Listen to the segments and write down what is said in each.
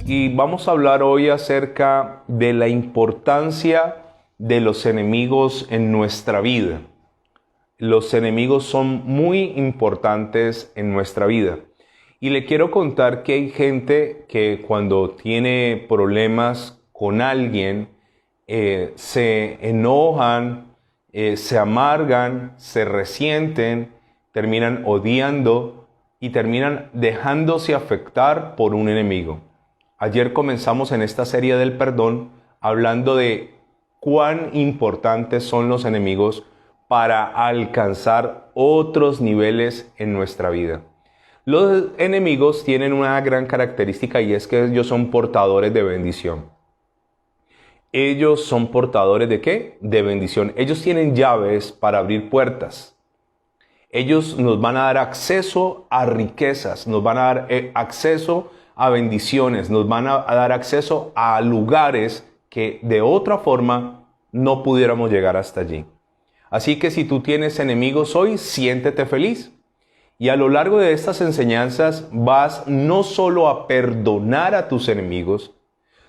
Y vamos a hablar hoy acerca de la importancia de los enemigos en nuestra vida. Los enemigos son muy importantes en nuestra vida. Y le quiero contar que hay gente que cuando tiene problemas con alguien, se enojan, se amargan, se resienten, terminan odiando y terminan dejándose afectar por un enemigo. Ayer comenzamos en esta serie del perdón hablando de cuán importantes son los enemigos para alcanzar otros niveles en nuestra vida. Los enemigos tienen una gran característica y es que ellos son portadores de bendición. Ellos son portadores ¿de qué? De bendición. Ellos tienen llaves para abrir puertas. Ellos nos van a dar acceso a riquezas, nos van a dar acceso a bendiciones, nos van a dar acceso a lugares que de otra forma no pudiéramos llegar hasta allí. Así que si tú tienes enemigos hoy, siéntete feliz. Y a lo largo de estas enseñanzas vas no solo a perdonar a tus enemigos,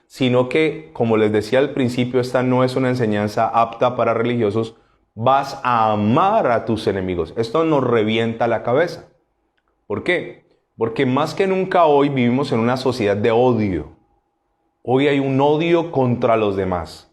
sino que, como les decía al principio, esta no es una enseñanza apta para religiosos, vas a amar a tus enemigos. Esto nos revienta la cabeza. ¿Por qué? Porque más que nunca hoy vivimos en una sociedad de odio. Hoy hay un odio contra los demás.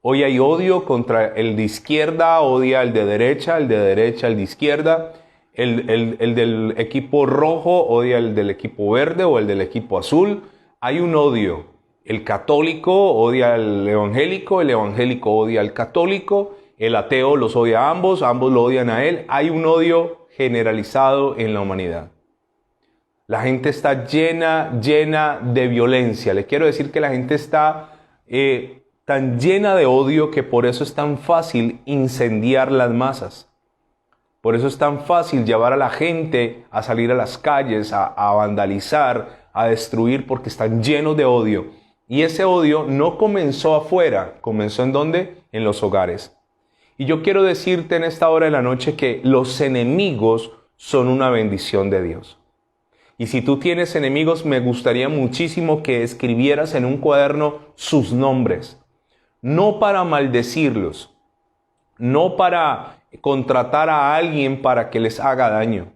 Hoy hay odio contra el de izquierda, odia al de derecha, el de izquierda. El del equipo rojo odia al del equipo verde o el del equipo azul. Hay un odio. El católico odia al evangélico, el evangélico odia al católico, el ateo los odia a ambos lo odian a él. Hay un odio generalizado en la humanidad. La gente está llena de violencia. Le quiero decir que la gente está tan llena de odio que por eso es tan fácil incendiar las masas. Por eso es tan fácil llevar a la gente a salir a las calles, a vandalizar, a destruir, porque están llenos de odio. Y ese odio no comenzó afuera, comenzó ¿en dónde? En los hogares. Y yo quiero decirte en esta hora de la noche que los enemigos son una bendición de Dios. Y si tú tienes enemigos, me gustaría muchísimo que escribieras en un cuaderno sus nombres. No para maldecirlos, no para contratar a alguien para que les haga daño,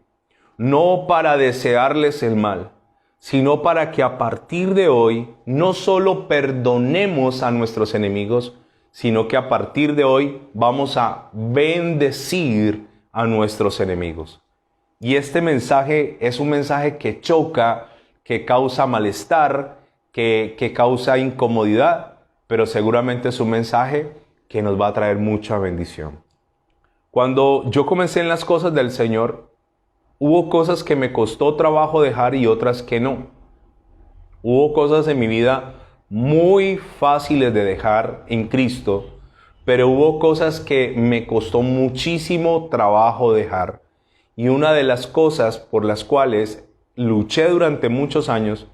no para desearles el mal, sino para que a partir de hoy no solo perdonemos a nuestros enemigos, sino que a partir de hoy vamos a bendecir a nuestros enemigos. Y este mensaje es un mensaje que choca, que causa malestar, que causa incomodidad, pero seguramente es un mensaje que nos va a traer mucha bendición. Cuando yo comencé en las cosas del Señor, hubo cosas que me costó trabajo dejar y otras que no. Hubo cosas en mi vida muy fáciles de dejar en Cristo, pero hubo cosas que me costó muchísimo trabajo dejar. Y una de las cosas por las cuales luché durante muchos años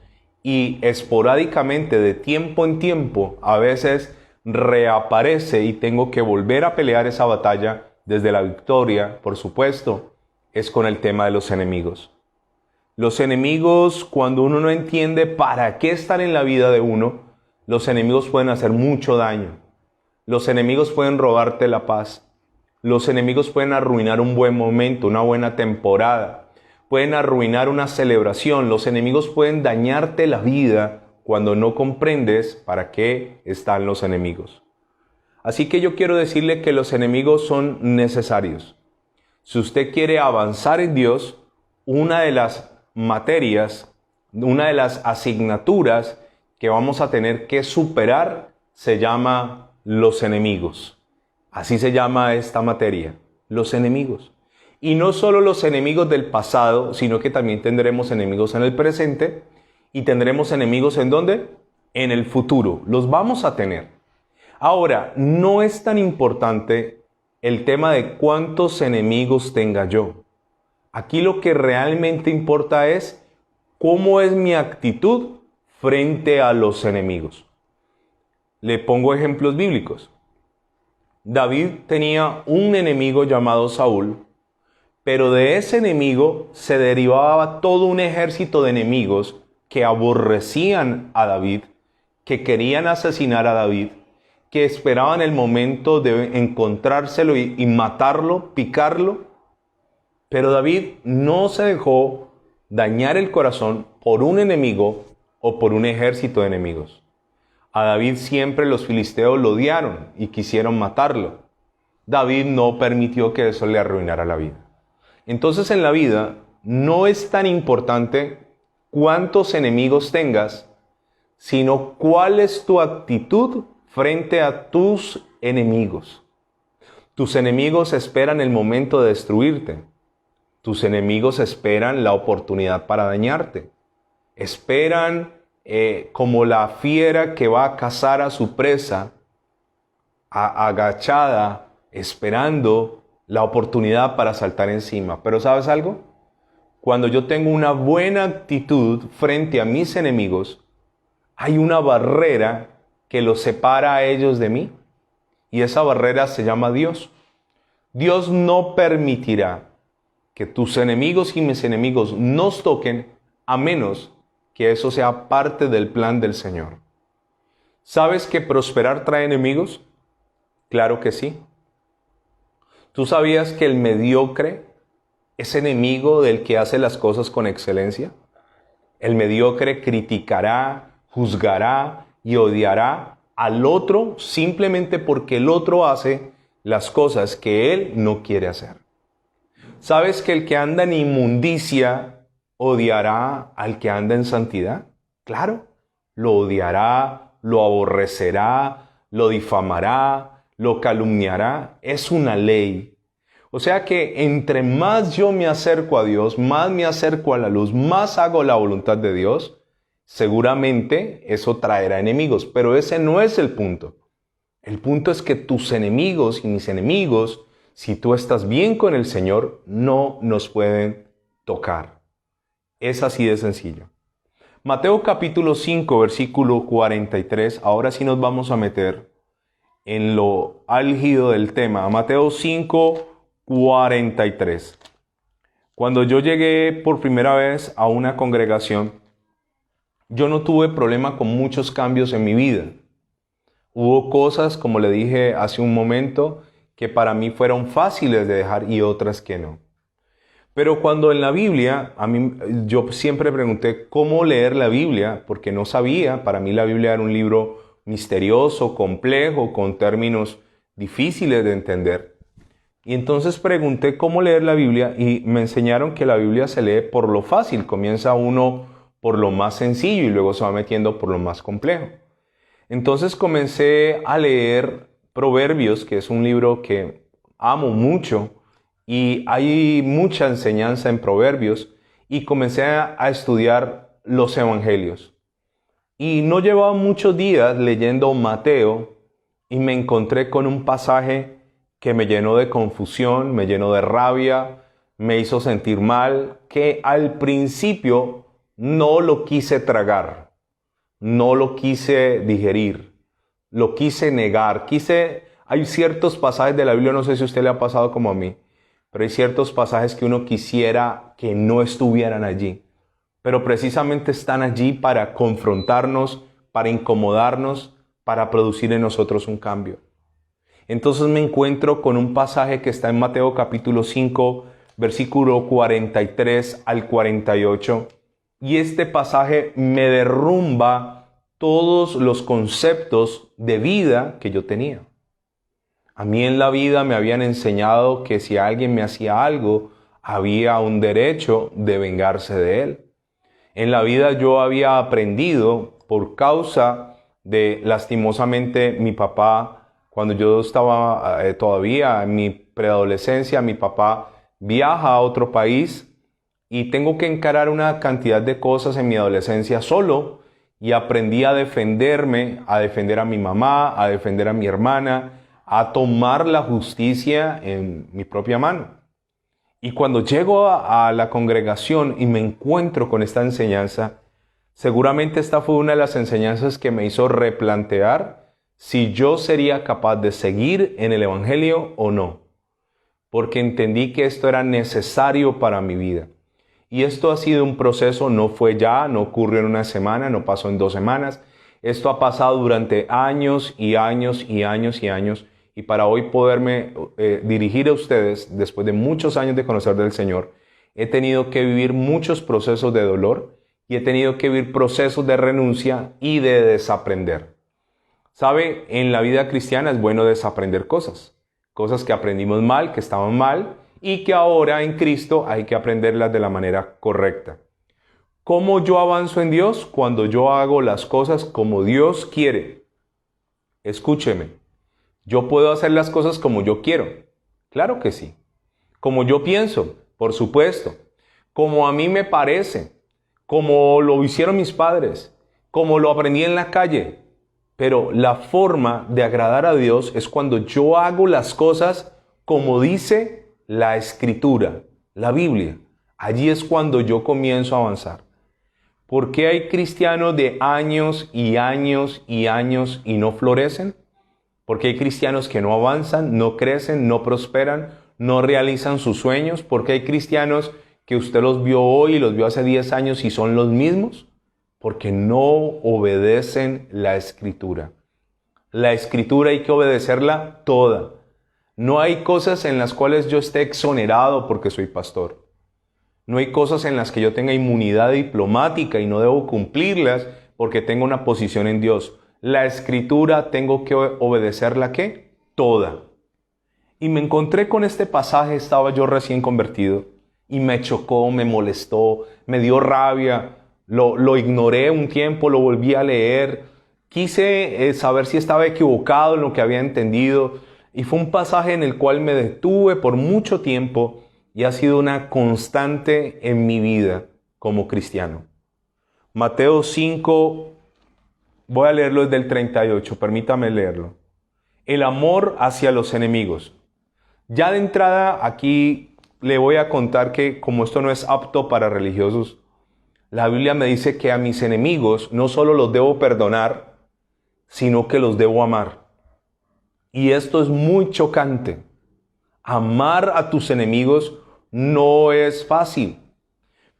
y esporádicamente de tiempo en tiempo a veces reaparece y tengo que volver a pelear esa batalla desde la victoria, por supuesto, es con el tema de los enemigos. Los enemigos, cuando uno no entiende para qué están en la vida de uno, los enemigos pueden hacer mucho daño. Los enemigos pueden robarte la paz. Los enemigos pueden arruinar un buen momento, una buena temporada. Pueden arruinar una celebración. Los enemigos pueden dañarte la vida cuando no comprendes para qué están los enemigos. Así que yo quiero decirle que los enemigos son necesarios. Si usted quiere avanzar en Dios, una de las materias, una de las asignaturas que vamos a tener que superar se llama los enemigos. Así se llama esta materia, los enemigos. Y no solo los enemigos del pasado, sino que también tendremos enemigos en el presente y tendremos enemigos ¿en dónde? En el futuro. Los vamos a tener. Ahora, no es tan importante el tema de cuántos enemigos tenga yo. Aquí lo que realmente importa es cómo es mi actitud frente a los enemigos. Le pongo ejemplos bíblicos. David tenía un enemigo llamado Saúl, Pero de ese enemigo se derivaba todo un ejército de enemigos que aborrecían a David, que querían asesinar a David, que esperaban el momento de encontrárselo y matarlo, picarlo. Pero David no se dejó dañar el corazón por un enemigo o por un ejército de enemigos. A David siempre los filisteos lo odiaron y quisieron matarlo. David no permitió que eso le arruinara la vida. Entonces en la vida no es tan importante cuántos enemigos tengas, sino cuál es tu actitud frente a tus enemigos. Tus enemigos esperan el momento de destruirte. Tus enemigos esperan la oportunidad para dañarte. Esperan como la fiera que va a cazar a su presa, agachada, esperando la oportunidad para saltar encima. Pero ¿sabes algo? Cuando yo tengo una buena actitud frente a mis enemigos, hay una barrera que los separa a ellos de mí. Y esa barrera se llama Dios. Dios no permitirá que tus enemigos y mis enemigos nos toquen a menos que eso sea parte del plan del Señor. ¿Sabes que prosperar trae enemigos? Claro que sí. ¿Tú sabías que el mediocre es enemigo del que hace las cosas con excelencia? El mediocre criticará, juzgará y odiará al otro simplemente porque el otro hace las cosas que él no quiere hacer. ¿Sabes que el que anda en inmundicia odiará al que anda en santidad? Claro, lo odiará, lo aborrecerá, lo difamará, lo calumniará. Es una ley. O sea que entre más yo me acerco a Dios, más me acerco a la luz, más hago la voluntad de Dios, seguramente eso traerá enemigos. Pero ese no es el punto. El punto es que tus enemigos y mis enemigos, si tú estás bien con el Señor, no nos pueden tocar. Es así de sencillo. Mateo capítulo 5, versículo 43. Ahora sí nos vamos a meter en lo álgido del tema. Mateo 5, 43. Cuando yo llegué por primera vez a una congregación, yo no tuve problema con muchos cambios en mi vida. Hubo cosas, como le dije hace un momento, que para mí fueron fáciles de dejar y otras que no. Pero cuando en la Biblia, yo siempre pregunté cómo leer la Biblia, porque no sabía. Para mí la Biblia era un libro misterioso, complejo, con términos difíciles de entender. Y entonces pregunté cómo leer la Biblia y me enseñaron que la Biblia se lee por lo fácil. Comienza uno por lo más sencillo y luego se va metiendo por lo más complejo. Entonces comencé a leer Proverbios, que es un libro que amo mucho. Y hay mucha enseñanza en Proverbios y comencé a estudiar los evangelios. Y no llevaba muchos días leyendo Mateo y me encontré con un pasaje que me llenó de confusión, me llenó de rabia, me hizo sentir mal, que al principio no lo quise tragar, no lo quise digerir, lo quise negar. Hay ciertos pasajes de la Biblia, no sé si a usted le ha pasado como a mí, pero hay ciertos pasajes que uno quisiera que no estuvieran allí. Pero precisamente están allí para confrontarnos, para incomodarnos, para producir en nosotros un cambio. Entonces me encuentro con un pasaje que está en Mateo capítulo 5, versículo 43 al 48. Y este pasaje me derrumba todos los conceptos de vida que yo tenía. A mí en la vida me habían enseñado que si alguien me hacía algo, había un derecho de vengarse de él. En la vida yo había aprendido, por causa de, lastimosamente, mi papá, cuando yo estaba todavía en mi preadolescencia, mi papá viaja a otro país y tengo que encarar una cantidad de cosas en mi adolescencia solo, y aprendí a defenderme, a defender a mi mamá, a defender a mi hermana, a tomar la justicia en mi propia mano. Y cuando llego a la congregación y me encuentro con esta enseñanza, seguramente esta fue una de las enseñanzas que me hizo replantear si yo sería capaz de seguir en el Evangelio o no. porque entendí que esto era necesario para mi vida. Y esto ha sido un proceso, no fue ya, no ocurrió en una semana, no pasó en 2 semanas. Esto ha pasado durante años y años y años y años. Y para hoy poderme dirigir a ustedes, después de muchos años de conocer del Señor, he tenido que vivir muchos procesos de dolor y he tenido que vivir procesos de renuncia y de desaprender. ¿Sabe? En la vida cristiana es bueno desaprender cosas. Cosas que aprendimos mal, que estaban mal y que ahora en Cristo hay que aprenderlas de la manera correcta. ¿Cómo yo avanzo en Dios? Cuando yo hago las cosas como Dios quiere. Escúcheme, ¿yo puedo hacer las cosas como yo quiero? Claro que sí. Como yo pienso, por supuesto. Como a mí me parece. Como lo hicieron mis padres. Como lo aprendí en la calle. Pero la forma de agradar a Dios es cuando yo hago las cosas como dice la Escritura, la Biblia. Allí es cuando yo comienzo a avanzar. ¿Por qué hay cristianos de años y años y años y no florecen? Porque hay cristianos que no avanzan, no crecen, no prosperan, no realizan sus sueños. Porque hay cristianos que usted los vio hoy y los vio hace 10 años y son los mismos. Porque no obedecen la Escritura. La Escritura hay que obedecerla toda. No hay cosas en las cuales yo esté exonerado porque soy pastor. No hay cosas en las que yo tenga inmunidad diplomática y no debo cumplirlas porque tengo una posición en Dios. La Escritura tengo que obedecerla, ¿qué? Toda. Y me encontré con este pasaje, estaba yo recién convertido y me chocó, me molestó, me dio rabia. Lo ignoré un tiempo, lo volví a leer. Quise saber si estaba equivocado en lo que había entendido. Y fue un pasaje en el cual me detuve por mucho tiempo y ha sido una constante en mi vida como cristiano. Mateo 5, voy a leerlo desde el 38, permítame leerlo. El amor hacia los enemigos. Ya de entrada aquí le voy a contar que como esto no es apto para religiosos, la Biblia me dice que a mis enemigos no solo los debo perdonar, sino que los debo amar. Y esto es muy chocante. Amar a tus enemigos no es fácil.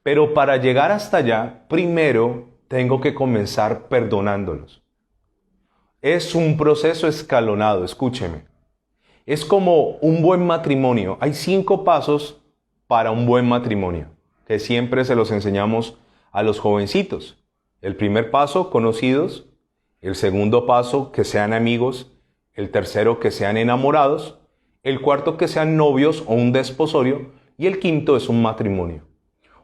Pero para llegar hasta allá, primero tengo que comenzar perdonándolos. Es un proceso escalonado, escúcheme. Es como un buen matrimonio. Hay 5 pasos para un buen matrimonio, que siempre se los enseñamos a los jovencitos. El primer paso, conocidos. El segundo paso, que sean amigos. El tercero, que sean enamorados. El cuarto, que sean novios o un desposorio. Y el quinto es un matrimonio.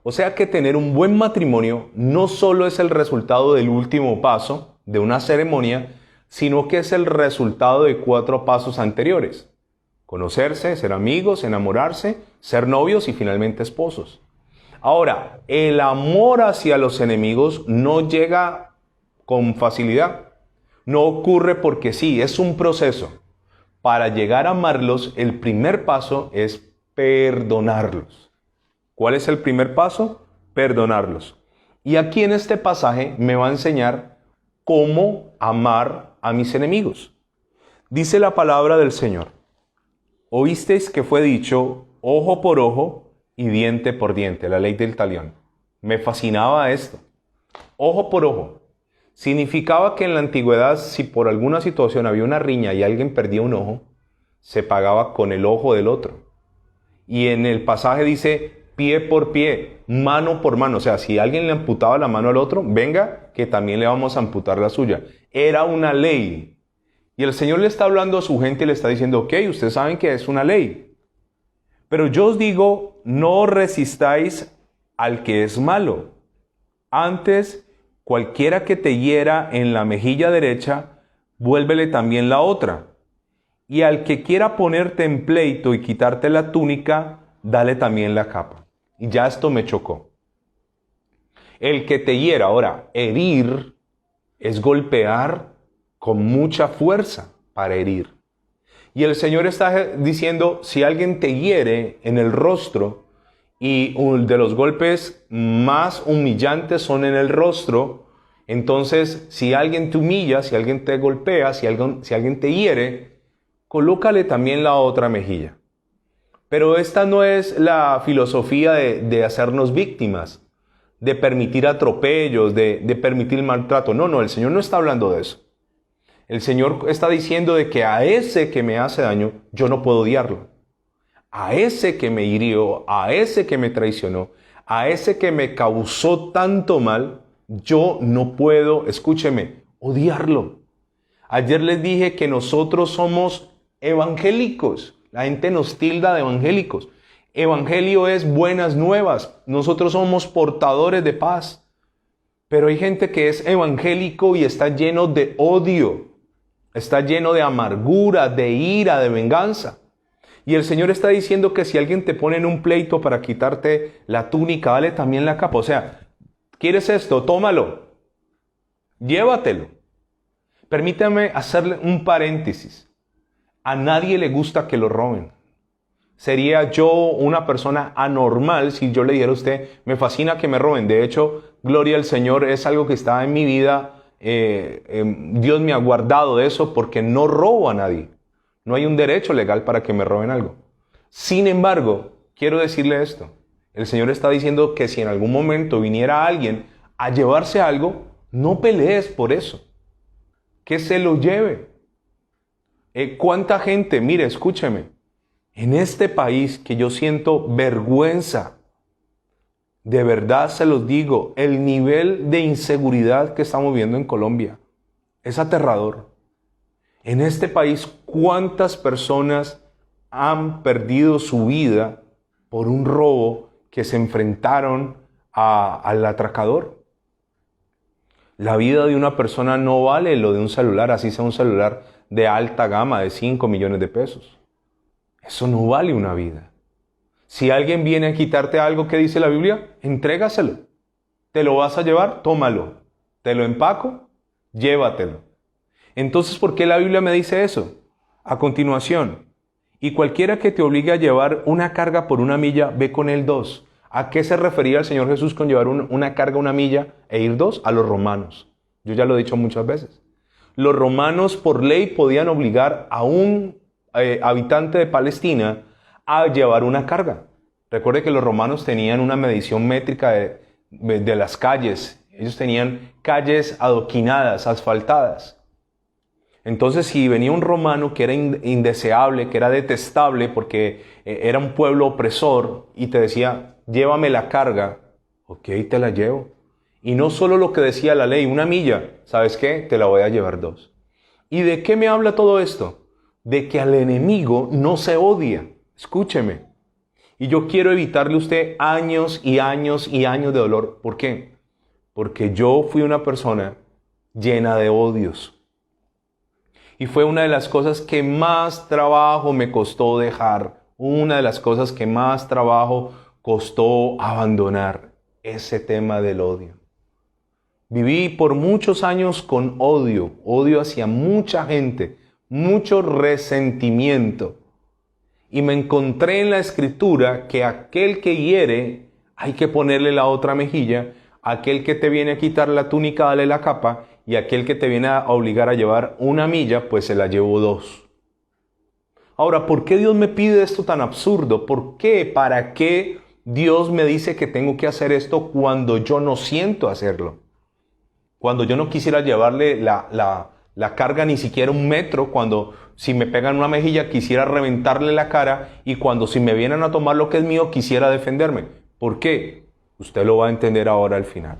O sea que tener un buen matrimonio no solo es el resultado del último paso de una ceremonia, sino que es el resultado de 4 pasos anteriores. Conocerse, ser amigos, enamorarse, ser novios y finalmente esposos. Ahora, el amor hacia los enemigos no llega con facilidad. No ocurre porque sí, es un proceso. Para llegar a amarlos, el primer paso es perdonarlos. ¿Cuál es el primer paso? Perdonarlos. Y aquí en este pasaje me va a enseñar cómo amar a mis enemigos. Dice la palabra del Señor. Oísteis que fue dicho ojo por ojo y diente por diente, la ley del talión. Me fascinaba esto. Ojo por ojo. Significaba que en la antigüedad, si por alguna situación había una riña y alguien perdía un ojo, se pagaba con el ojo del otro. Y en el pasaje dice pie por pie, mano por mano. O sea, si alguien le amputaba la mano al otro, venga, que también le vamos a amputar la suya. Era una ley. Y el Señor le está hablando a su gente y le está diciendo, ok, ustedes saben que es una ley. Pero yo os digo, no resistáis al que es malo. Antes, cualquiera que te hiera en la mejilla derecha, vuélvele también la otra. Y al que quiera ponerte en pleito y quitarte la túnica, dale también la capa. Y ya esto me chocó. El que te hiera, ahora, herir es golpear con mucha fuerza para herir. Y el Señor está diciendo, si alguien te hiere en el rostro, y de los golpes más humillantes son en el rostro, entonces si alguien te humilla, si alguien te golpea, si alguien te hiere, colócale también la otra mejilla. Pero esta no es la filosofía de hacernos víctimas, de permitir atropellos, de permitir maltrato. No, no, el Señor no está hablando de eso. El Señor está diciendo de que a ese que me hace daño, yo no puedo odiarlo. A ese que me hirió, a ese que me traicionó, a ese que me causó tanto mal, yo no puedo, escúcheme, odiarlo. Ayer les dije que nosotros somos evangélicos. La gente nos tilda de evangélicos. Evangelio es buenas nuevas. Nosotros somos portadores de paz. Pero hay gente que es evangélico y está lleno de odio. Está lleno de amargura, de ira, de venganza. Y el Señor está diciendo que si alguien te pone en un pleito para quitarte la túnica, dale también la capa. O sea, ¿quieres esto? Tómalo. Llévatelo. Permítame hacerle un paréntesis. A nadie le gusta que lo roben. Sería yo una persona anormal si yo le dijera a usted, me fascina que me roben. De hecho, gloria al Señor, es algo que está en mi vida. Dios me ha guardado de eso porque no robo a nadie. No hay un derecho legal para que me roben algo. Sin embargo, quiero decirle esto. El Señor está diciendo que si en algún momento viniera alguien a llevarse algo, no pelees por eso. Que se lo lleve. ¿Cuánta gente? Mire, escúcheme. En este país que yo siento vergüenza, de verdad se los digo, el nivel de inseguridad que estamos viendo en Colombia es aterrador. En este país, ¿cuántas personas han perdido su vida por un robo que se enfrentaron al atracador? La vida de una persona no vale lo de un celular, así sea un celular de alta gama de 5 millones de pesos. Eso no vale una vida. Si alguien viene a quitarte algo que dice la Biblia, entrégaselo. ¿Te lo vas a llevar? Tómalo. ¿Te lo empaco? Llévatelo. Entonces, ¿por qué la Biblia me dice eso? A continuación, y cualquiera que te obligue a llevar una carga por una milla, ve con él 2. ¿A qué se refería el Señor Jesús con llevar una carga una milla e ir 2? A los romanos. Yo ya lo he dicho muchas veces. Los romanos por ley podían obligar a un habitante de Palestina a llevar una carga. Recuerde que los romanos tenían una medición métrica de las calles. Ellos tenían calles adoquinadas, asfaltadas. Entonces, si venía un romano que era indeseable, que era detestable porque era un pueblo opresor y te decía, llévame la carga, ok, te la llevo. Y no solo lo que decía la ley, una milla, ¿sabes qué? Te la voy a llevar 2. ¿Y de qué me habla todo esto? De que al enemigo no se odia. Escúcheme. Y yo quiero evitarle a usted años y años y años de dolor. ¿Por qué? Porque yo fui una persona llena de odios. Y fue una de las cosas que más trabajo me costó dejar. Una de las cosas que más trabajo costó abandonar. Ese tema del odio. Viví por muchos años con odio. Odio hacia mucha gente. Mucho resentimiento. Y me encontré en la Escritura que aquel que hiere, hay que ponerle la otra mejilla. Aquel que te viene a quitar la túnica, dale la capa. Y aquel que te viene a obligar a llevar una milla, pues se la llevo 2. Ahora, ¿por qué Dios me pide esto tan absurdo? ¿Por qué? ¿Para qué Dios me dice que tengo que hacer esto cuando yo no siento hacerlo? Cuando yo no quisiera llevarle la carga ni siquiera 1 metro, cuando si me pegan una mejilla quisiera reventarle la cara y cuando si me vienen a tomar lo que es mío quisiera defenderme. ¿Por qué? Usted lo va a entender ahora al final.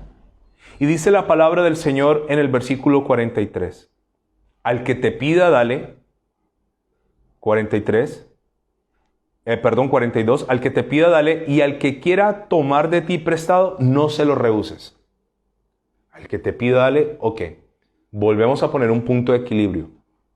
Y dice la palabra del Señor en el versículo 43. Al que te pida, dale. 42. Al que te pida, dale. Y al que quiera tomar de ti prestado, no se lo rehuses. Al que te pida, dale. Ok. Volvemos a poner un punto de equilibrio.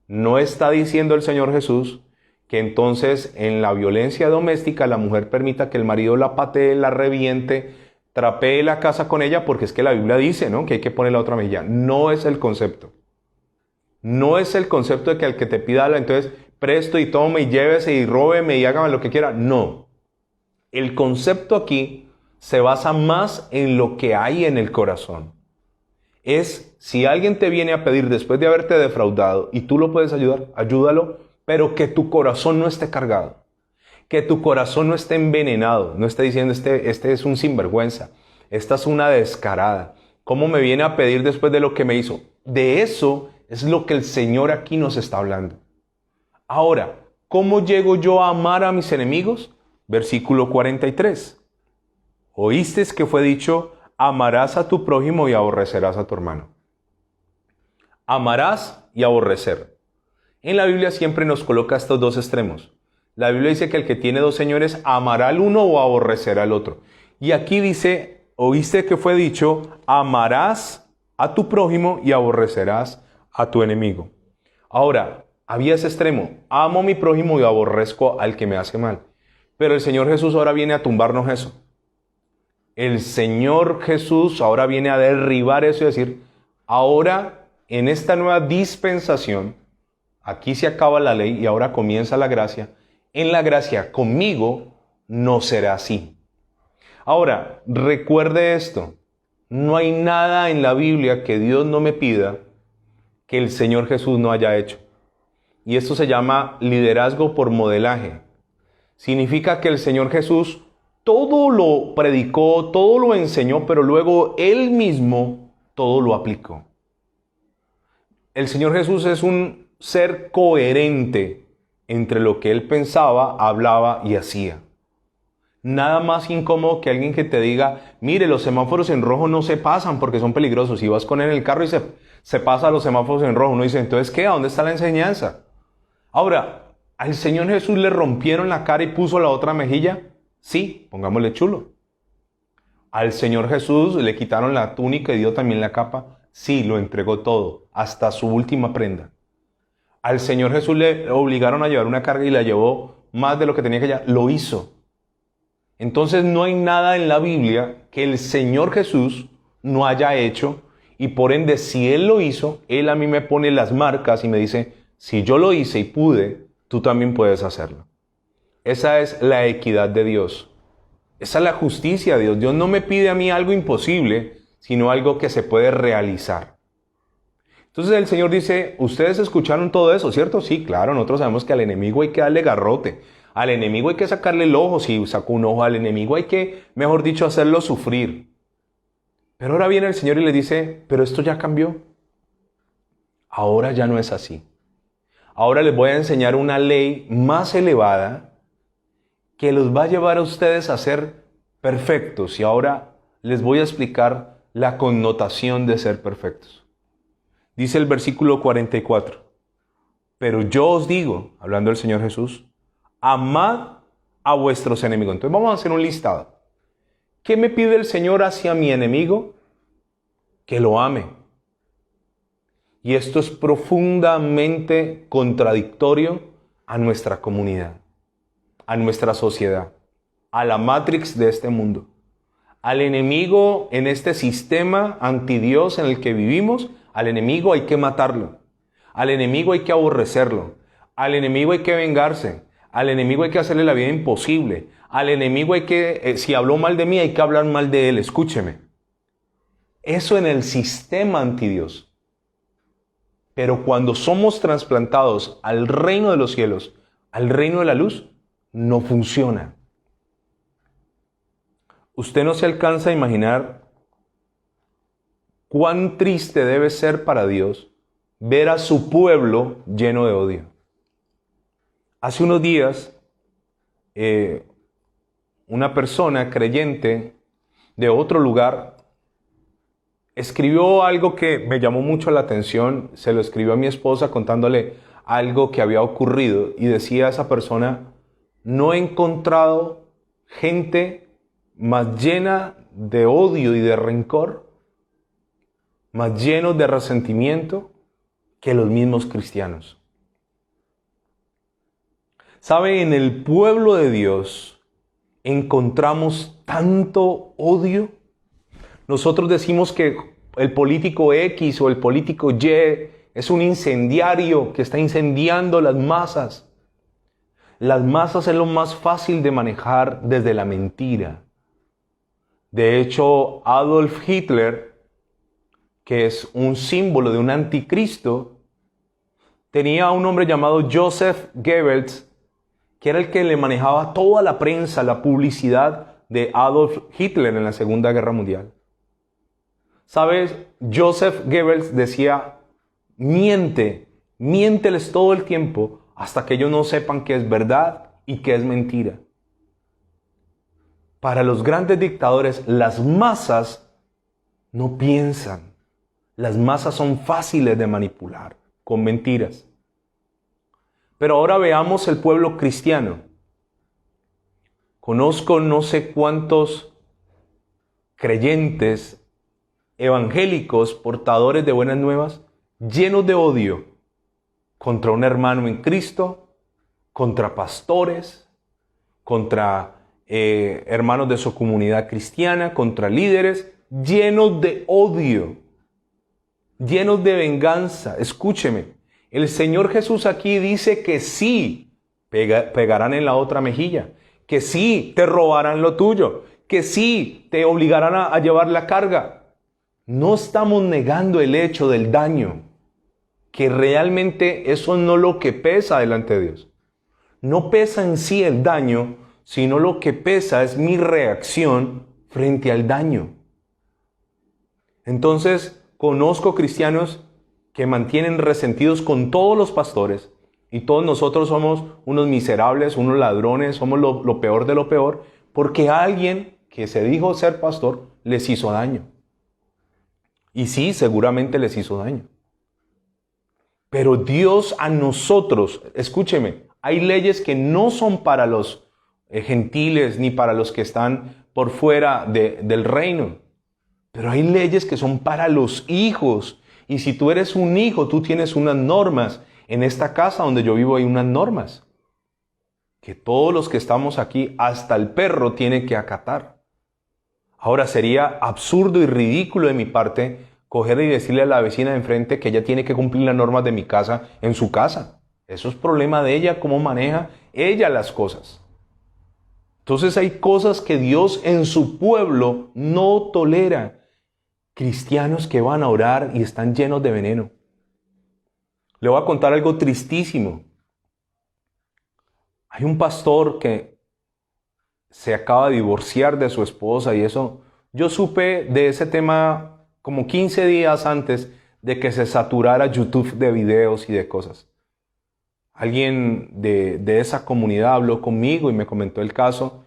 No está diciendo el Señor Jesús que entonces en la violencia doméstica la mujer permita que el marido la patee, la reviente, trapee la casa con ella, porque es que la Biblia dice, ¿no?, que hay que poner la otra mejilla. No es el concepto. No es el concepto de que al que te pida, entonces presto y tome y llévese y róbeme y hágame lo que quiera. No. El concepto aquí se basa más en lo que hay en el corazón. Es si alguien te viene a pedir después de haberte defraudado y tú lo puedes ayudar, ayúdalo, pero que tu corazón no esté cargado. que tu corazón no esté envenenado, no esté diciendo este es un sinvergüenza, esta es una descarada. ¿Cómo me viene a pedir después de lo que me hizo? De eso es lo que el Señor aquí nos está hablando. Ahora, ¿cómo llego yo a amar a mis enemigos? Versículo 43. Oíste que fue dicho, amarás a tu prójimo y aborrecerás a tu hermano. Amarás y aborrecer. En la Biblia siempre nos coloca estos dos extremos. La Biblia dice que el que tiene dos señores amará al uno o aborrecerá al otro. Y aquí dice, oíste que fue dicho, amarás a tu prójimo y aborrecerás a tu enemigo. Ahora, había ese extremo, amo a mi prójimo y aborrezco al que me hace mal. Pero el Señor Jesús ahora viene a tumbarnos eso. El Señor Jesús ahora viene a derribar eso y decir, ahora en esta nueva dispensación, aquí se acaba la ley y ahora comienza la gracia. En la gracia conmigo no será así. Ahora, recuerde esto, no hay nada en la Biblia que Dios no me pida que el Señor Jesús no haya hecho. Y esto se llama liderazgo por modelaje. Significa que el Señor Jesús todo lo predicó, todo lo enseñó, pero luego Él mismo todo lo aplicó. El Señor Jesús es un ser coherente entre lo que Él pensaba, hablaba y hacía. Nada más incómodo que alguien que te diga, mire, los semáforos en rojo no se pasan porque son peligrosos. Si vas con él en el carro y se pasa los semáforos en rojo, uno dice, entonces, ¿qué? ¿A dónde está la enseñanza? Ahora, ¿al Señor Jesús le rompieron la cara y puso la otra mejilla? Sí, pongámosle chulo. ¿Al Señor Jesús le quitaron la túnica y dio también la capa? Sí, lo entregó todo, hasta su última prenda. ¿Al Señor Jesús le obligaron a llevar una carga y la llevó más de lo que tenía que llevar? Lo hizo. Entonces no hay nada en la Biblia que el Señor Jesús no haya hecho y por ende si Él lo hizo, Él a mí me pone las marcas y me dice, si yo lo hice y pude, tú también puedes hacerlo. Esa es la equidad de Dios. Esa es la justicia de Dios. Dios no me pide a mí algo imposible, sino algo que se puede realizar. Entonces el Señor dice, ustedes escucharon todo eso, ¿cierto? Sí, claro, nosotros sabemos que al enemigo hay que darle garrote. Al enemigo hay que sacarle el ojo, si sacó un ojo al enemigo hay que, mejor dicho, hacerlo sufrir. Pero ahora viene el Señor y le dice, pero esto ya cambió. Ahora ya no es así. Ahora les voy a enseñar una ley más elevada que los va a llevar a ustedes a ser perfectos. Y ahora les voy a explicar la connotación de ser perfectos. Dice el versículo 44, pero yo os digo, hablando el Señor Jesús, amad a vuestros enemigos. Entonces vamos a hacer un listado. ¿Qué me pide el Señor hacia mi enemigo? Que lo ame. Y esto es profundamente contradictorio a nuestra comunidad, a nuestra sociedad, a la matrix de este mundo. Al enemigo en este sistema antidios en el que vivimos, al enemigo hay que matarlo. Al enemigo hay que aborrecerlo. Al enemigo hay que vengarse. Al enemigo hay que hacerle la vida imposible. Al enemigo hay que, si habló mal de mí, hay que hablar mal de él. Escúcheme. Eso en el sistema antidios. Pero cuando somos trasplantados al reino de los cielos, al reino de la luz, no funciona. Usted no se alcanza a imaginar cuán triste debe ser para Dios ver a su pueblo lleno de odio. Hace unos días, una persona creyente de otro lugar escribió algo que me llamó mucho la atención. Se lo escribió a mi esposa contándole algo que había ocurrido y decía esa persona, no he encontrado gente más llena de odio y de rencor, más llenos de resentimiento que los mismos cristianos. ¿Sabe? En el pueblo de Dios encontramos tanto odio. Nosotros decimos que el político X o el político Y es un incendiario que está incendiando las masas. Las masas es lo más fácil de manejar desde la mentira. De hecho, Adolf Hitler, que es un símbolo de un anticristo, tenía un hombre llamado Joseph Goebbels, que era el que le manejaba toda la prensa, la publicidad de Adolf Hitler en la Segunda Guerra Mundial. ¿Sabes? Joseph Goebbels decía, miénteles todo el tiempo hasta que ellos no sepan qué es verdad y qué es mentira. Para los grandes dictadores, las masas no piensan. Las masas son fáciles de manipular con mentiras. Pero ahora veamos el pueblo cristiano. Conozco no sé cuántos creyentes evangélicos, portadores de buenas nuevas, llenos de odio contra un hermano en Cristo, contra pastores, contra hermanos de su comunidad cristiana, contra líderes, llenos de odio, llenos de venganza. Escúcheme, el Señor Jesús aquí dice que sí pegarán en la otra mejilla, que sí te robarán lo tuyo, que sí te obligarán a llevar la carga. No estamos negando el hecho del daño, que realmente eso no es lo que pesa delante de Dios. No pesa en sí el daño, sino lo que pesa es mi reacción frente al daño. Entonces, conozco cristianos que mantienen resentidos con todos los pastores y todos nosotros somos unos miserables, unos ladrones, somos lo peor de lo peor, porque alguien que se dijo ser pastor les hizo daño. Y sí, seguramente les hizo daño. Pero Dios a nosotros, escúcheme, hay leyes que no son para los gentiles ni para los que están por fuera del reino. Pero hay leyes que son para los hijos. Y si tú eres un hijo, tú tienes unas normas. En esta casa donde yo vivo hay unas normas que todos los que estamos aquí, hasta el perro, tiene que acatar. Ahora sería absurdo y ridículo de mi parte coger y decirle a la vecina de enfrente que ella tiene que cumplir las normas de mi casa en su casa. Eso es problema de ella, cómo maneja ella las cosas. Entonces hay cosas que Dios en su pueblo no tolera. Cristianos que van a orar y están llenos de veneno. Le voy a contar algo tristísimo. Hay un pastor que se acaba de divorciar de su esposa y eso. Yo supe de ese tema como 15 días antes de que se saturara YouTube de videos y de cosas. Alguien de esa comunidad habló conmigo y me comentó el caso.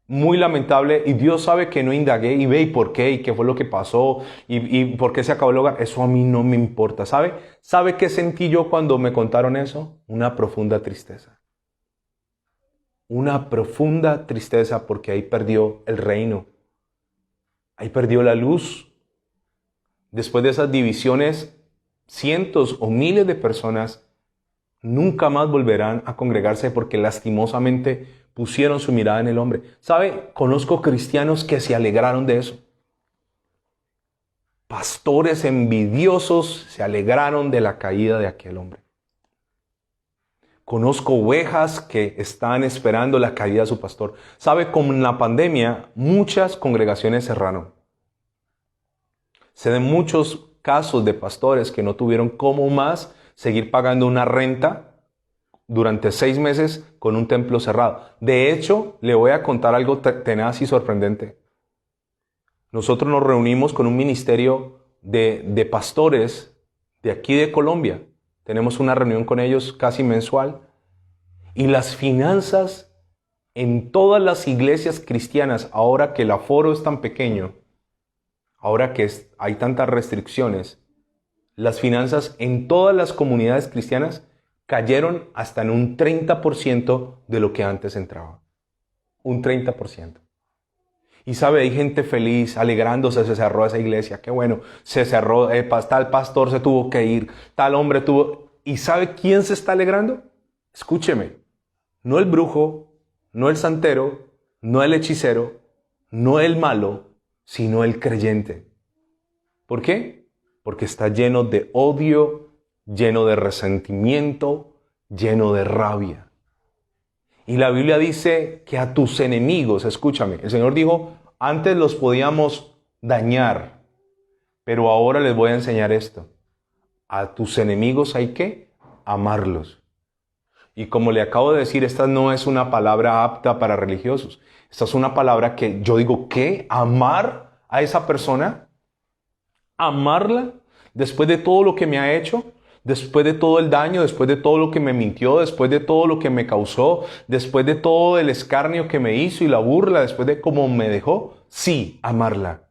Muy lamentable, y Dios sabe que no indagué y ve y por qué, y qué fue lo que pasó, y por qué se acabó el hogar. Eso a mí no me importa, ¿sabe? ¿Sabe qué sentí yo cuando me contaron eso? Una profunda tristeza. Una profunda tristeza porque ahí perdió el reino. Ahí perdió la luz. Después de esas divisiones, cientos o miles de personas nunca más volverán a congregarse porque lastimosamente pusieron su mirada en el hombre. ¿Sabe? Conozco cristianos que se alegraron de eso. Pastores envidiosos se alegraron de la caída de aquel hombre. Conozco ovejas que están esperando la caída de su pastor. ¿Sabe? Con la pandemia, muchas congregaciones cerraron. Se den muchos casos de pastores que no tuvieron cómo más seguir pagando una renta durante 6 meses con un templo cerrado. De hecho, le voy a contar algo tenaz y sorprendente. Nosotros nos reunimos con un ministerio de pastores de aquí de Colombia. Tenemos una reunión con ellos casi mensual. Y las finanzas en todas las iglesias cristianas, ahora que el aforo es tan pequeño, ahora que hay tantas restricciones, las finanzas en todas las comunidades cristianas cayeron hasta en un 30% de lo que antes entraba. Un 30%. Y sabe, hay gente feliz, alegrándose, se cerró esa iglesia, qué bueno, se cerró, tal pastor se tuvo que ir, tal hombre tuvo... ¿Y sabe quién se está alegrando? Escúcheme, no el brujo, no el santero, no el hechicero, no el malo, sino el creyente. ¿Por qué? Porque está lleno de odio, lleno de resentimiento, lleno de rabia. Y la Biblia dice que a tus enemigos, escúchame, el Señor dijo, antes los podíamos dañar, pero ahora les voy a enseñar esto. A tus enemigos hay que amarlos. Y como le acabo de decir, esta no es una palabra apta para religiosos. Esta es una palabra que yo digo, ¿qué? ¿Amar a esa persona? ¿Amarla después de todo lo que me ha hecho? Después de todo el daño, después de todo lo que me mintió, después de todo lo que me causó, después de todo el escarnio que me hizo y la burla, después de cómo me dejó. Sí, amarla.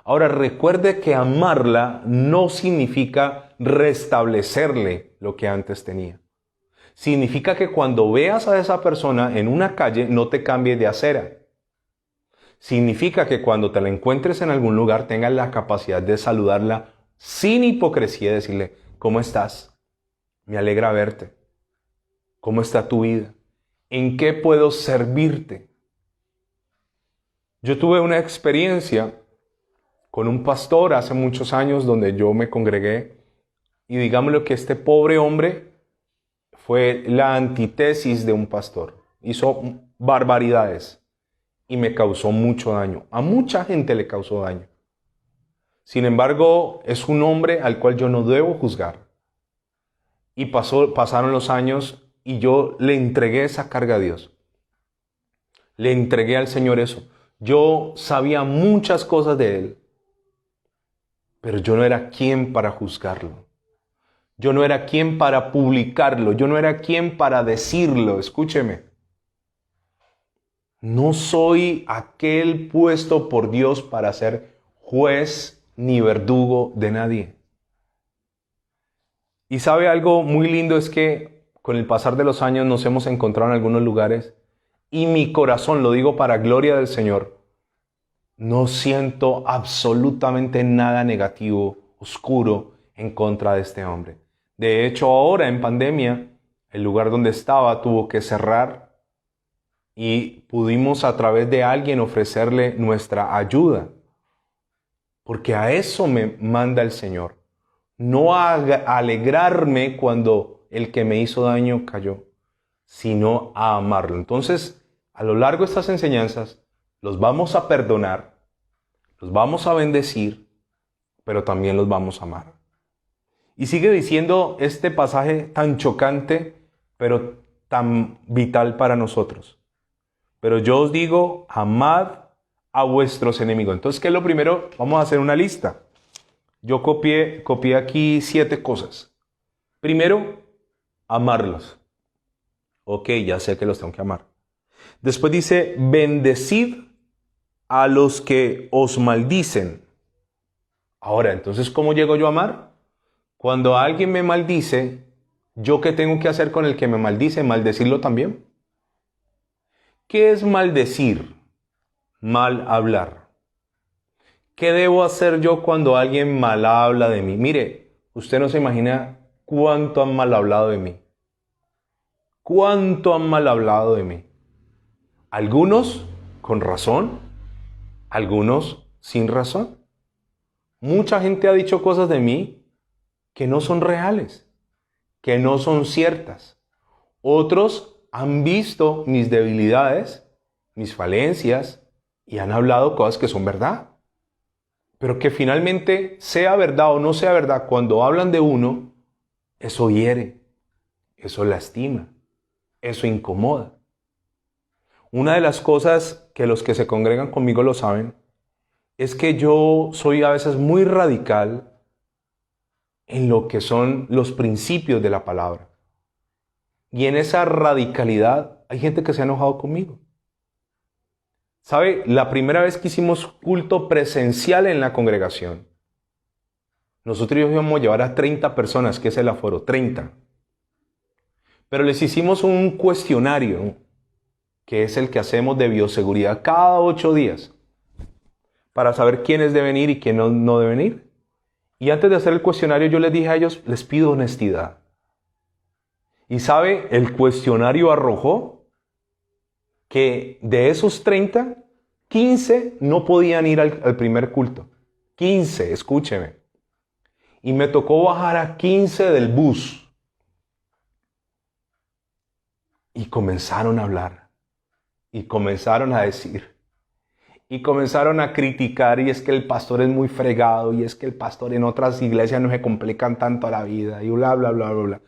Ahora recuerde que amarla no significa restablecerle lo que antes tenía. Significa que cuando veas a esa persona en una calle no te cambies de acera. Significa que cuando te la encuentres en algún lugar tengas la capacidad de saludarla sin hipocresía y decirle, ¿cómo estás? Me alegra verte. ¿Cómo está tu vida? ¿En qué puedo servirte? Yo tuve una experiencia con un pastor hace muchos años donde yo me congregué y digámoslo que este pobre hombre fue la antítesis de un pastor. Hizo barbaridades y me causó mucho daño. A mucha gente le causó daño. Sin embargo, es un hombre al cual yo no debo juzgar. Y pasaron los años y yo le entregué esa carga a Dios. Le entregué al Señor eso. Yo sabía muchas cosas de Él, pero yo no era quien para juzgarlo. Yo no era quien para publicarlo. Yo no era quien para decirlo. Escúcheme. No soy aquel puesto por Dios para ser juez ni verdugo de nadie. Y sabe algo muy lindo es que con el pasar de los años nos hemos encontrado en algunos lugares y mi corazón, lo digo para gloria del Señor, no siento absolutamente nada negativo, oscuro en contra de este hombre. De hecho, ahora en pandemia, el lugar donde estaba tuvo que cerrar y pudimos a través de alguien ofrecerle nuestra ayuda. Porque a eso me manda el Señor. No a alegrarme cuando el que me hizo daño cayó, sino a amarlo. Entonces, a lo largo de estas enseñanzas, los vamos a perdonar, los vamos a bendecir, pero también los vamos a amar. Y sigue diciendo este pasaje tan chocante, pero tan vital para nosotros. Pero yo os digo, amad a vuestros enemigos. Entonces, ¿qué es lo primero? Vamos a hacer una lista. Yo copié aquí 7 cosas. Primero, amarlos. Ok, ya sé que los tengo que amar. Después dice, bendecid a los que os maldicen. Ahora, entonces, ¿cómo llego yo a amar? Cuando alguien me maldice, ¿yo qué tengo que hacer con el que me maldice? ¿Maldecirlo también? ¿Qué es maldecir? Mal hablar. ¿Qué debo hacer yo cuando alguien mal habla de mí? Mire, usted no se imagina cuánto han mal hablado de mí. ¿Cuánto han mal hablado de mí? Algunos con razón, algunos sin razón. Mucha gente ha dicho cosas de mí que no son reales, que no son ciertas. Otros han visto mis debilidades, mis falencias, y han hablado cosas que son verdad. Pero que finalmente, sea verdad o no sea verdad, cuando hablan de uno, eso hiere, eso lastima, eso incomoda. Una de las cosas que los que se congregan conmigo lo saben, es que yo soy a veces muy radical en lo que son los principios de la palabra. Y en esa radicalidad hay gente que se ha enojado conmigo. ¿Sabe? La primera vez que hicimos culto presencial en la congregación, nosotros íbamos a llevar a 30 personas, que es el aforo, 30. Pero les hicimos un cuestionario, que es el que hacemos de bioseguridad cada 8 días, para saber quiénes deben ir y quiénes no deben ir. Y antes de hacer el cuestionario yo les dije a ellos, les pido honestidad. Y sabe, el cuestionario arrojó que de esos 30, 15 no podían ir al primer culto. 15, escúcheme. Y me tocó bajar a 15 del bus. Y comenzaron a hablar. Y comenzaron a decir. Y comenzaron a criticar, y es que el pastor es muy fregado, y es que el pastor en otras iglesias no se complican tanto la vida, y bla, bla, bla, bla, bla.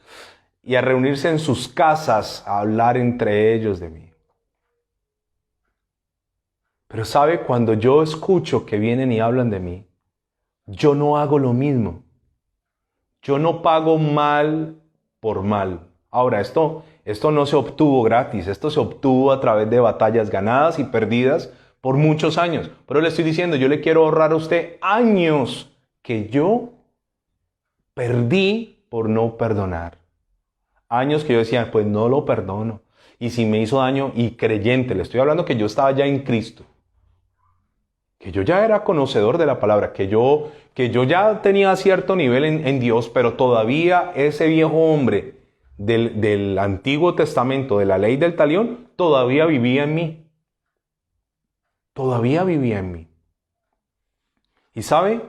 y a reunirse en sus casas a hablar entre ellos de mí. Pero sabe, cuando yo escucho que vienen y hablan de mí, yo no hago lo mismo. Yo no pago mal por mal. Ahora, esto no se obtuvo gratis, esto se obtuvo a través de batallas ganadas y perdidas por muchos años. Pero le estoy diciendo, yo le quiero ahorrar a usted años que yo perdí por no perdonar. Años que yo decía, pues no lo perdono. Y si me hizo daño, y creyente, le estoy hablando que yo estaba ya en Cristo, que yo ya era conocedor de la palabra, que yo ya tenía cierto nivel en Dios, pero todavía ese viejo hombre del Antiguo Testamento, de la ley del talión, todavía vivía en mí. Todavía vivía en mí. Y sabe,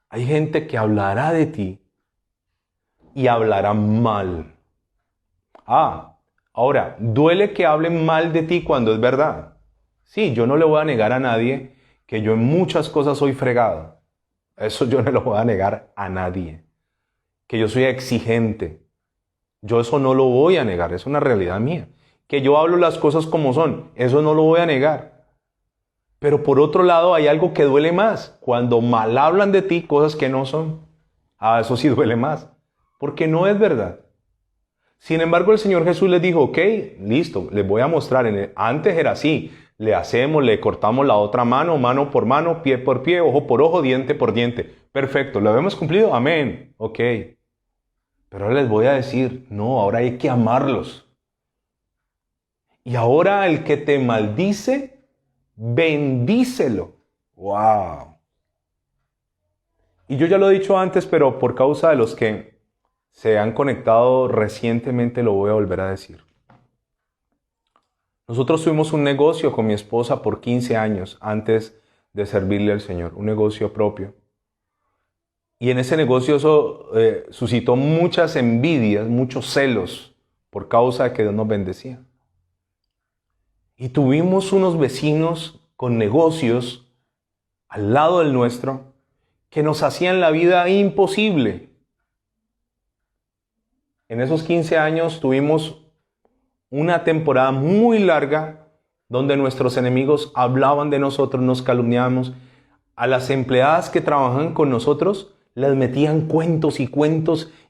hay gente que hablará de ti y hablará mal. Ahora, duele que hablen mal de ti cuando es verdad. Sí, yo no le voy a negar a nadie que yo en muchas cosas soy fregado. Eso yo no lo voy a negar a nadie. Que yo soy exigente. Yo eso no lo voy a negar, es una realidad mía. Que yo hablo las cosas como son, eso no lo voy a negar. Pero por otro lado hay algo que duele más. Cuando mal hablan de ti cosas que no son. Eso sí duele más. Porque no es verdad. Sin embargo, el Señor Jesús les dijo, ok, listo, les voy a mostrar. Antes era así. Le cortamos la otra mano, mano por mano, pie por pie, ojo por ojo, diente por diente. Perfecto, ¿lo habemos cumplido? Amén. Ok. Pero ahora les voy a decir, no, ahora hay que amarlos. Y ahora el que te maldice, bendícelo. ¡Wow! Y yo ya lo he dicho antes, pero por causa de los que se han conectado recientemente lo voy a volver a decir. Nosotros tuvimos un negocio con mi esposa por 15 años antes de servirle al Señor, un negocio propio. Y en ese negocio eso suscitó muchas envidias, muchos celos por causa de que Dios nos bendecía. Y tuvimos unos vecinos con negocios al lado del nuestro que nos hacían la vida imposible. En esos 15 años tuvimos una temporada muy larga donde nuestros enemigos hablaban de nosotros, nos calumniábamos. A las empleadas que trabajaban con nosotros les metían cuentos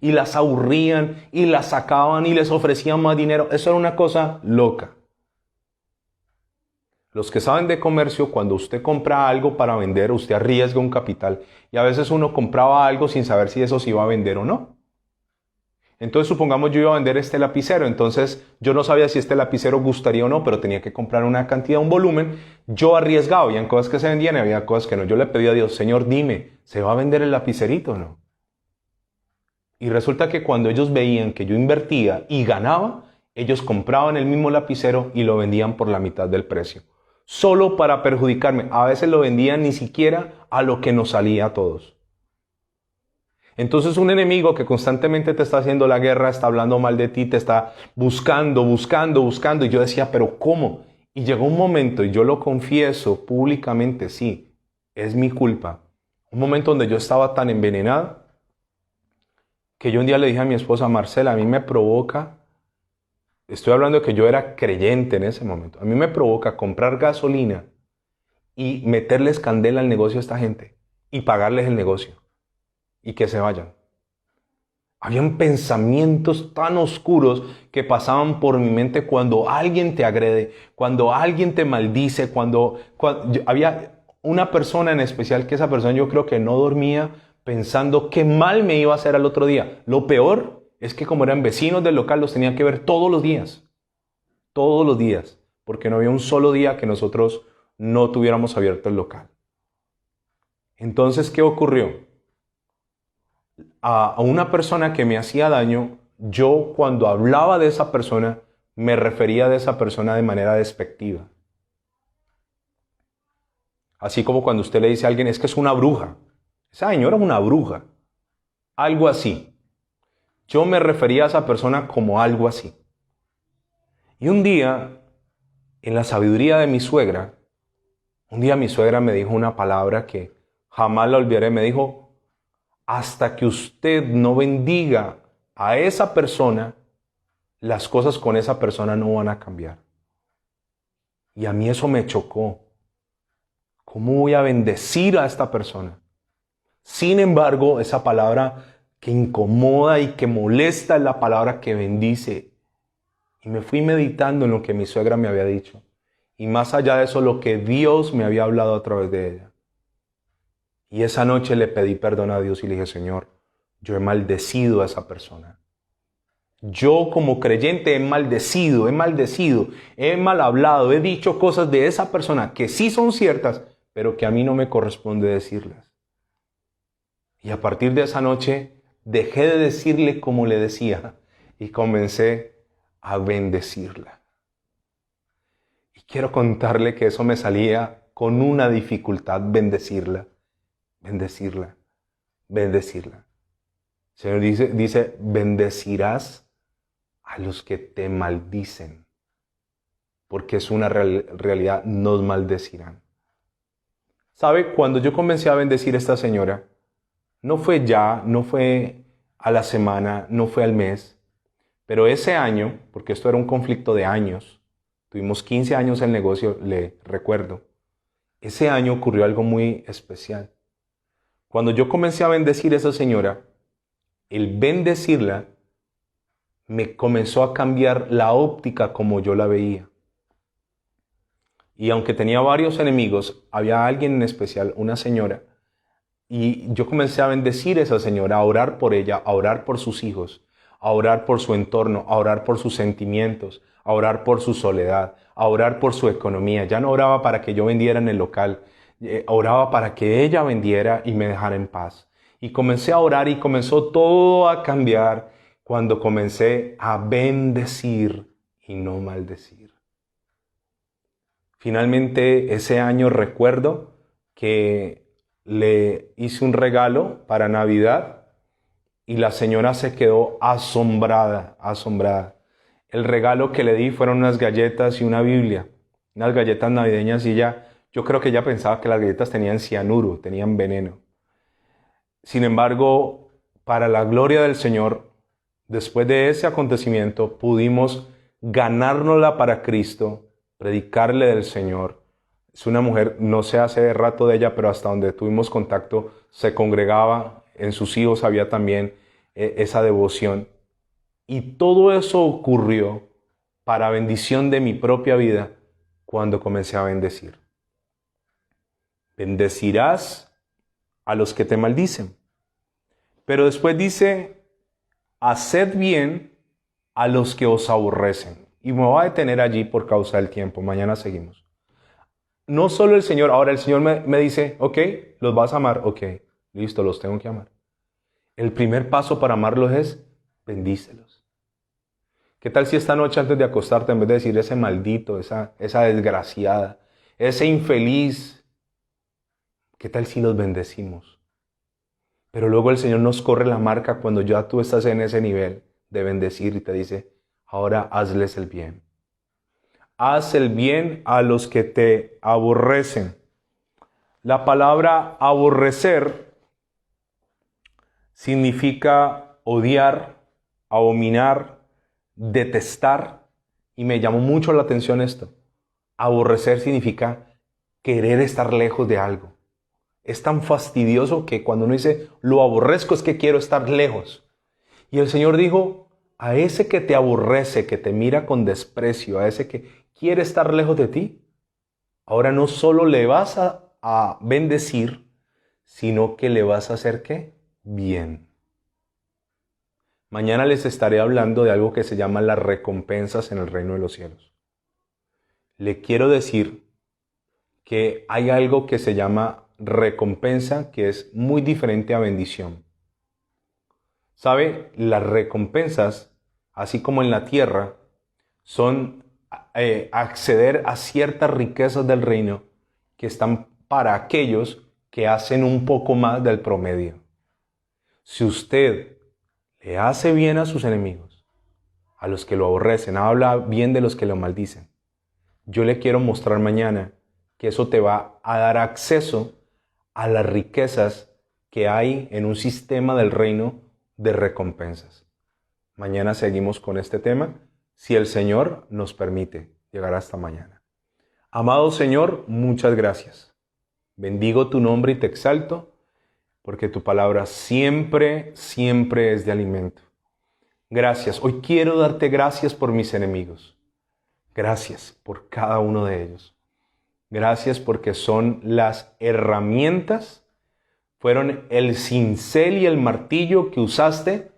y las aburrían y las sacaban y les ofrecían más dinero. Eso era una cosa loca. Los que saben de comercio, cuando usted compra algo para vender, usted arriesga un capital. Y a veces uno compraba algo sin saber si eso se iba a vender o no. Entonces supongamos yo iba a vender este lapicero, entonces yo no sabía si este lapicero gustaría o no, pero tenía que comprar una cantidad, un volumen. Yo arriesgaba, habían cosas que se vendían y había cosas que no. Yo le pedí a Dios, Señor, dime, ¿se va a vender el lapicerito o no? Y resulta que cuando ellos veían que yo invertía y ganaba, ellos compraban el mismo lapicero y lo vendían por la mitad del precio. Solo para perjudicarme. A veces lo vendían ni siquiera a lo que nos salía a todos. Entonces un enemigo que constantemente te está haciendo la guerra, está hablando mal de ti, te está buscando. Y yo decía, ¿pero cómo? Y llegó un momento, y yo lo confieso públicamente, sí, es mi culpa. Un momento donde yo estaba tan envenenado que yo un día le dije a mi esposa, Marcela, a mí me provoca, estoy hablando de que yo era creyente en ese momento, a mí me provoca comprar gasolina y meterles candela al negocio a esta gente y pagarles el negocio. Y que se vayan. Habían pensamientos tan oscuros que pasaban por mi mente cuando alguien te agrede, cuando alguien te maldice, cuando había una persona en especial que esa persona yo creo que no dormía pensando qué mal me iba a hacer al otro día. Lo peor es que como eran vecinos del local los tenía que ver todos los días, porque no había un solo día que nosotros no tuviéramos abierto el local. Entonces, ¿qué ocurrió? A una persona que me hacía daño, yo cuando hablaba de esa persona, me refería de esa persona de manera despectiva. Así como cuando usted le dice a alguien, es que es una bruja. Esa señora es una bruja. Algo así. Yo me refería a esa persona como algo así. Y un día, en la sabiduría de mi suegra, mi suegra me dijo una palabra que jamás la olvidaré. Me dijo, hasta que usted no bendiga a esa persona, las cosas con esa persona no van a cambiar. Y a mí eso me chocó. ¿Cómo voy a bendecir a esta persona? Sin embargo, esa palabra que incomoda y que molesta es la palabra que bendice. Y me fui meditando en lo que mi suegra me había dicho. Y más allá de eso, lo que Dios me había hablado a través de ella. Y esa noche le pedí perdón a Dios y le dije, Señor, yo he maldecido a esa persona. Yo como creyente he maldecido, he mal hablado, he dicho cosas de esa persona que sí son ciertas, pero que a mí no me corresponde decirlas. Y a partir de esa noche dejé de decirle como le decía y comencé a bendecirla. Y quiero contarle que eso me salía con una dificultad, bendecirla. El Señor dice, bendecirás a los que te maldicen, porque es una realidad, nos maldecirán. ¿Sabe? Cuando yo comencé a bendecir a esta señora, no fue ya, no fue a la semana, no fue al mes, pero ese año, porque esto era un conflicto de años, tuvimos 15 años en el negocio, le recuerdo, ese año ocurrió algo muy especial. Cuando yo comencé a bendecir a esa señora, el bendecirla me comenzó a cambiar la óptica como yo la veía. Y aunque tenía varios enemigos, había alguien en especial, una señora, y yo comencé a bendecir a esa señora, a orar por ella, a orar por sus hijos, a orar por su entorno, a orar por sus sentimientos, a orar por su soledad, a orar por su economía. Ya no oraba para que yo vendiera en el local, oraba para que ella vendiera y me dejara en paz. Y comencé a orar y comenzó todo a cambiar cuando comencé a bendecir y no maldecir. Finalmente ese año recuerdo que le hice un regalo para Navidad y la señora se quedó asombrada. El regalo que le di fueron unas galletas y una Biblia, unas galletas navideñas, y yo creo que ella pensaba que las galletas tenían cianuro, tenían veneno. Sin embargo, para la gloria del Señor, después de ese acontecimiento pudimos ganárnosla para Cristo, predicarle del Señor. Es una mujer, no sé hace rato de ella, pero hasta donde tuvimos contacto se congregaba, en sus hijos había también esa devoción. Y todo eso ocurrió para bendición de mi propia vida cuando comencé a bendecir. Bendecirás a los que te maldicen. Pero después dice, haced bien a los que os aborrecen. Y me voy a detener allí por causa del tiempo. Mañana seguimos. No solo el Señor, ahora el Señor me dice, ok, los vas a amar, ok, listo, los tengo que amar. El primer paso para amarlos es, bendícelos. ¿Qué tal si esta noche antes de acostarte, en vez de decir ese maldito, esa desgraciada, ese infeliz, qué tal si los bendecimos? Pero luego el Señor nos corre la marca cuando ya tú estás en ese nivel de bendecir y te dice, ahora hazles el bien. Haz el bien a los que te aborrecen. La palabra aborrecer significa odiar, abominar, detestar. Y me llamó mucho la atención esto. Aborrecer significa querer estar lejos de algo. Es tan fastidioso que cuando uno dice, lo aborrezco, es que quiero estar lejos. Y el Señor dijo, a ese que te aborrece, que te mira con desprecio, a ese que quiere estar lejos de ti, ahora no solo le vas a bendecir, sino que le vas a hacer ¿qué? Bien. Mañana les estaré hablando de algo que se llama las recompensas en el reino de los cielos. Le quiero decir que hay algo que se llama recompensa que es muy diferente a bendición. ¿Sabe? Las recompensas, así como en la tierra, son acceder a ciertas riquezas del reino que están para aquellos que hacen un poco más del promedio. Si usted le hace bien a sus enemigos, a los que lo aborrecen, habla bien de los que lo maldicen, yo le quiero mostrar mañana que eso te va a dar acceso a las riquezas que hay en un sistema del reino de recompensas. Mañana seguimos con este tema. si el Señor nos permite llegar hasta mañana. Amado Señor, muchas gracias. Bendigo tu nombre y te exalto, porque tu palabra siempre, siempre es de alimento. Gracias. Hoy quiero darte gracias por mis enemigos. Gracias por cada uno de ellos. Gracias porque son las herramientas, fueron el cincel y el martillo que usaste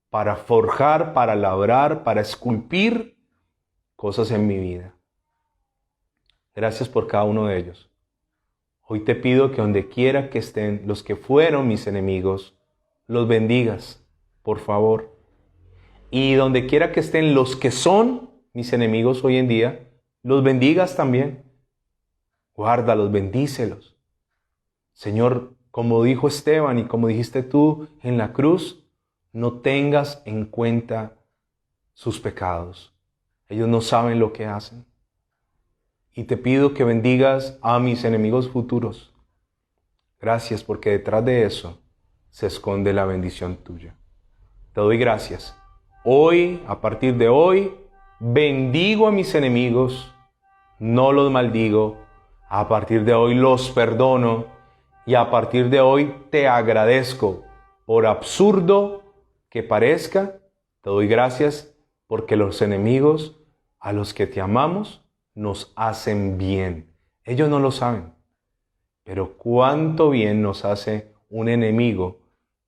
para forjar, para labrar, para esculpir cosas en mi vida. Gracias por cada uno de ellos. Hoy te pido que donde quiera que estén los que fueron mis enemigos, los bendigas, por favor. Y donde quiera que estén los que son mis enemigos hoy en día, los bendigas también. Guárdalos, bendícelos. Señor, como dijo Esteban y como dijiste tú en la cruz, no tengas en cuenta sus pecados. Ellos no saben lo que hacen. Y te pido que bendigas a mis enemigos futuros. Gracias porque detrás de eso se esconde la bendición tuya. Te doy gracias. Hoy, a partir de hoy, bendigo a mis enemigos, no los maldigo. A partir de hoy los perdono y a partir de hoy te agradezco. Por absurdo que parezca, te doy gracias porque los enemigos a los que te amamos nos hacen bien. Ellos no lo saben, pero cuánto bien nos hace un enemigo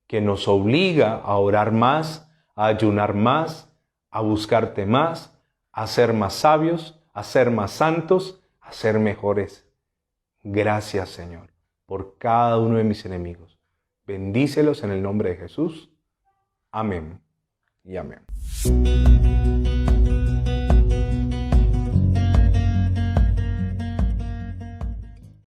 que nos obliga a orar más, a ayunar más, a buscarte más, a ser más sabios, a ser más santos, a ser mejores. Gracias, Señor, por cada uno de mis enemigos. Bendícelos en el nombre de Jesús. Amén y amén.